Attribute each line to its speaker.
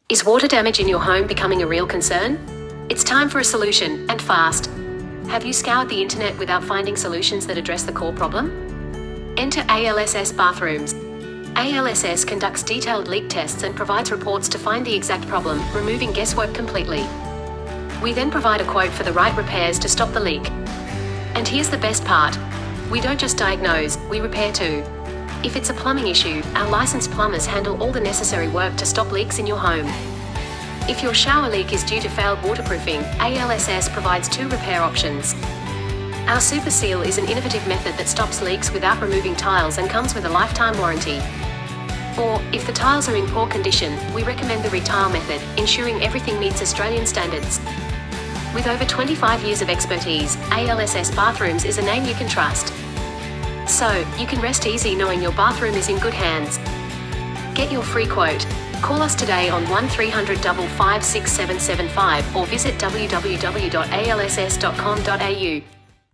Speaker 1: Is water damage in your home becoming a real concern? It's time for a solution, and fast. Have you scoured the internet without finding solutions that address the core problem? Enter ALSS Bathrooms. ALSS conducts detailed leak tests and provides reports to find the exact problem, removing guesswork completely. We then provide a quote for the right repairs to stop the leak. And here's the best part. We don't just diagnose, we repair too. If it's a plumbing issue, our licensed plumbers handle all the necessary work to stop leaks in your home. If your shower leak is due to failed waterproofing, ALSS provides 2 repair options. Our Super Seal is an innovative method that stops leaks without removing tiles and comes with a lifetime warranty. Or, if the tiles are in poor condition, we recommend the Retile method, ensuring everything meets Australian standards. With over 25 years of expertise, ALSS Bathrooms is a name you can trust. So, you can rest easy knowing your bathroom is in good hands. Get your free quote. Call us today on 1300 556 775 or visit www.alss.com.au.